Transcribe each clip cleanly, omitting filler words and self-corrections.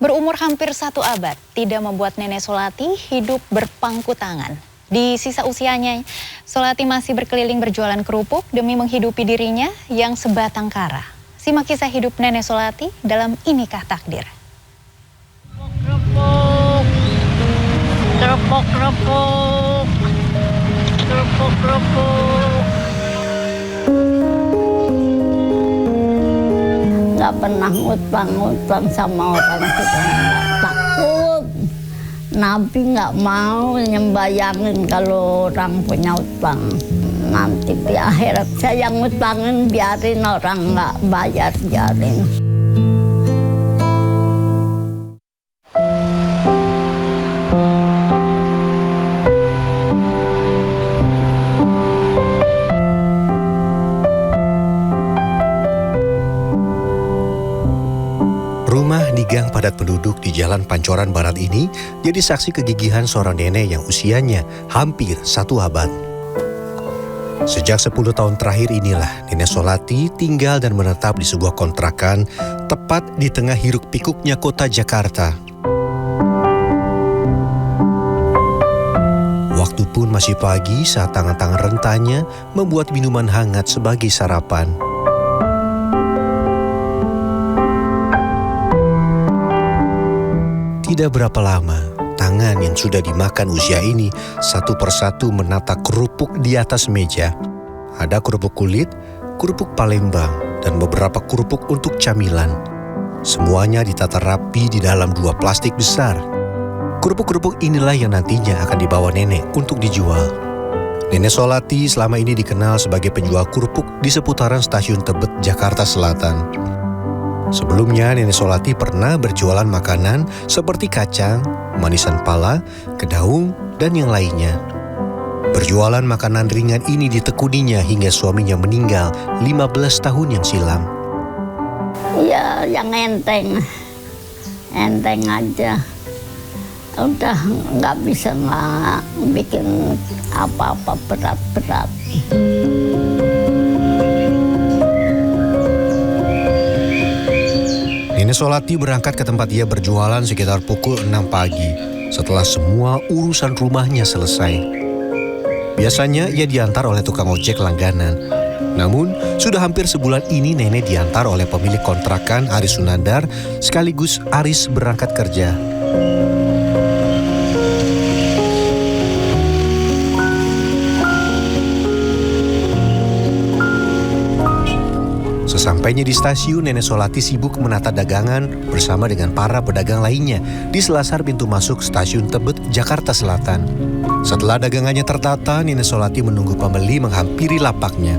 Berumur hampir 1 abad, tidak membuat Nenek Solati hidup berpangku tangan. Di sisa usianya, Solati masih berkeliling berjualan kerupuk demi menghidupi dirinya yang sebatang kara. Simak kisah hidup Nenek Solati dalam Inikah Takdir. Nggak pernah ngutang sama orang kita, nggak takut. Nabi nggak mau nyembayangin kalau orang punya utang. Nanti di akhirat saya ngutangin, biarin orang nggak bayar, biarin. Rumah di gang padat penduduk di Jalan Pancoran Barat ini jadi saksi kegigihan seorang nenek yang usianya hampir 1 abad. Sejak 10 tahun terakhir inilah Nenek Solati tinggal dan menetap di sebuah kontrakan tepat di tengah hiruk pikuknya kota Jakarta. Waktu pun masih pagi saat tangan-tangan rentanya membuat minuman hangat sebagai sarapan. Tidak berapa lama, tangan yang sudah dimakan usia ini satu persatu menata kerupuk di atas meja. Ada kerupuk kulit, kerupuk Palembang, dan beberapa kerupuk untuk camilan. Semuanya ditata rapi di dalam 2 plastik besar. Kerupuk-kerupuk inilah yang nantinya akan dibawa nenek untuk dijual. Nenek Solati selama ini dikenal sebagai penjual kerupuk di seputaran Stasiun Tebet, Jakarta Selatan. Sebelumnya, Nenek Solati pernah berjualan makanan seperti kacang, manisan pala, kedaung, dan yang lainnya. Berjualan makanan ringan ini ditekuninya hingga suaminya meninggal 15 tahun yang silam. Iya, yang enteng aja. Udah nggak bisa bikin apa-apa berat-berat. Nenek Solati berangkat ke tempat ia berjualan sekitar pukul 6 pagi setelah semua urusan rumahnya selesai. Biasanya ia diantar oleh tukang ojek langganan. Namun, sudah hampir sebulan ini nenek diantar oleh pemilik kontrakan Aris Sunandar sekaligus Aris berangkat kerja. Sesampainya di stasiun, Nenek Solati sibuk menata dagangan bersama dengan para pedagang lainnya di selasar pintu masuk Stasiun Tebet, Jakarta Selatan. Setelah dagangannya tertata, Nenek Solati menunggu pembeli menghampiri lapaknya.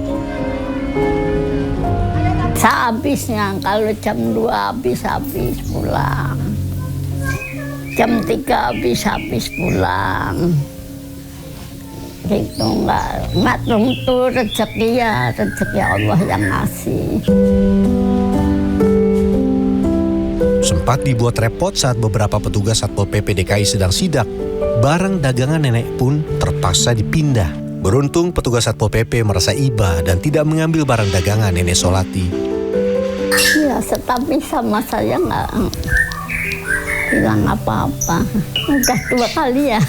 Sehabisnya, kalau jam 2 habis pulang. Jam 3 habis pulang. Gitu, nggak tentu rezeki Allah yang ngasih. Sempat dibuat repot saat beberapa petugas Satpol PP DKI sedang sidak. Barang dagangan nenek pun terpaksa dipindah. Beruntung petugas Satpol PP merasa iba dan tidak mengambil barang dagangan Nenek Solati. Ya, tetapi sama saya nggak bilang apa-apa. Udah 2 kali ya.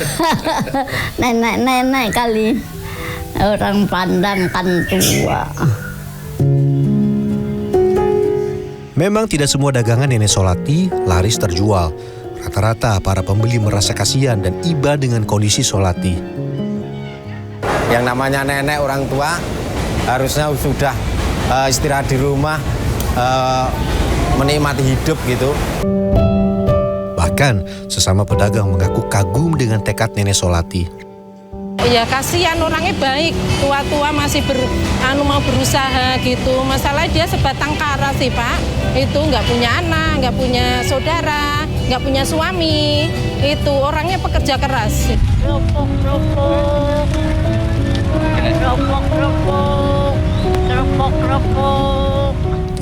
Nenek kali. Orang pandang kan tua. Memang tidak semua dagangan Nenek Solati laris terjual. Rata-rata para pembeli merasa kasihan dan iba dengan kondisi Solati. Yang namanya nenek orang tua harusnya sudah istirahat di rumah, menikmati hidup gitu. Bahkan sesama pedagang mengaku kagum dengan tekad Nenek Solati. Ya kasihan, orangnya baik, tua-tua masih mau berusaha gitu. Masalah dia sebatang kara sih Pak, itu nggak punya anak, nggak punya saudara, nggak punya suami, itu orangnya pekerja keras.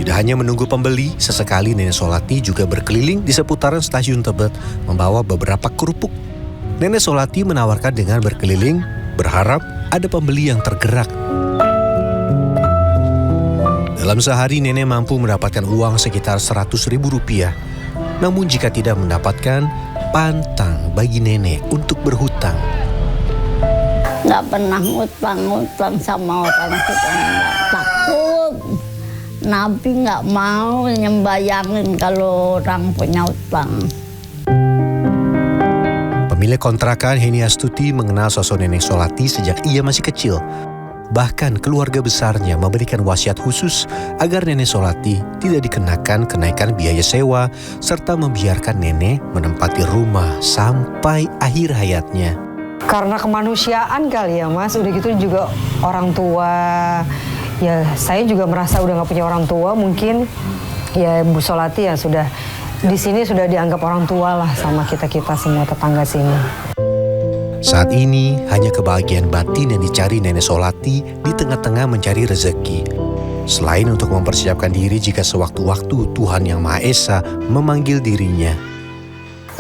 Tidak hanya menunggu pembeli, sesekali Nenek Solati juga berkeliling di seputaran Stasiun Tebet membawa beberapa kerupuk. Nenek Solati menawarkan dengan berkeliling, berharap ada pembeli yang tergerak. Dalam sehari nenek mampu mendapatkan uang sekitar Rp100.000. Namun jika tidak mendapatkan, pantang bagi nenek untuk berhutang. Nggak pernah ngutang sama orang kita, nggak takut. Nabi nggak mau nyembayangin kalau orang punya utang. Pemilik kontrakan Heni Astuti mengenal sosok Nenek Solati sejak ia masih kecil. Bahkan keluarga besarnya memberikan wasiat khusus agar Nenek Solati tidak dikenakan kenaikan biaya sewa serta membiarkan nenek menempati rumah sampai akhir hayatnya. Karena kemanusiaan kali ya Mas, udah gitu juga orang tua, ya saya juga merasa udah nggak punya orang tua, mungkin ya Bu Solati ya sudah di sini sudah dianggap orang tua lah sama kita semua tetangga sini. Saat ini hanya kebahagiaan batin yang dicari Nenek Solati di tengah-tengah mencari rezeki. Selain untuk mempersiapkan diri jika sewaktu-waktu Tuhan Yang Maha Esa memanggil dirinya.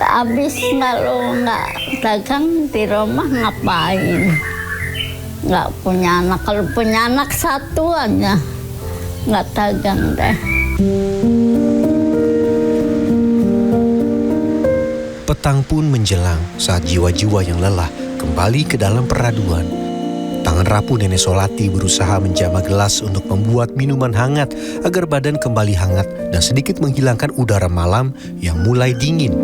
Habis kalau nggak dagang di rumah ngapain? Nggak punya anak, kalau punya anak satu aja nggak dagang deh. Petang pun menjelang saat jiwa-jiwa yang lelah kembali ke dalam peraduan. Tangan rapuh Nenek Solati berusaha menjamah gelas untuk membuat minuman hangat agar badan kembali hangat dan sedikit menghilangkan udara malam yang mulai dingin.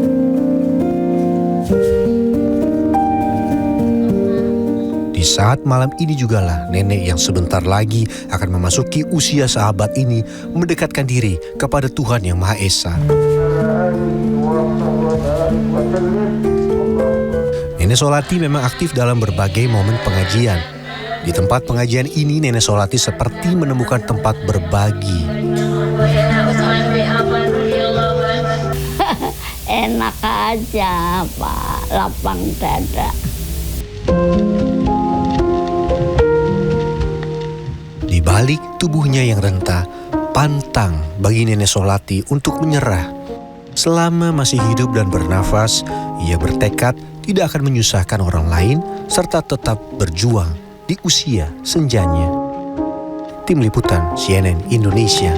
Di saat malam ini jugalah nenek yang sebentar lagi akan memasuki usia sahabat ini mendekatkan diri kepada Tuhan Yang Maha Esa. Nenek Solati memang aktif dalam berbagai momen pengajian. Di tempat pengajian ini Nenek Solati seperti menemukan tempat berbagi. Enak aja Pak, lapang dada. Di balik tubuhnya yang renta, pantang bagi Nenek Solati untuk menyerah. Selama masih hidup dan bernafas, ia bertekad tidak akan menyusahkan orang lain serta tetap berjuang di usia senjanya. Tim Liputan CNN Indonesia.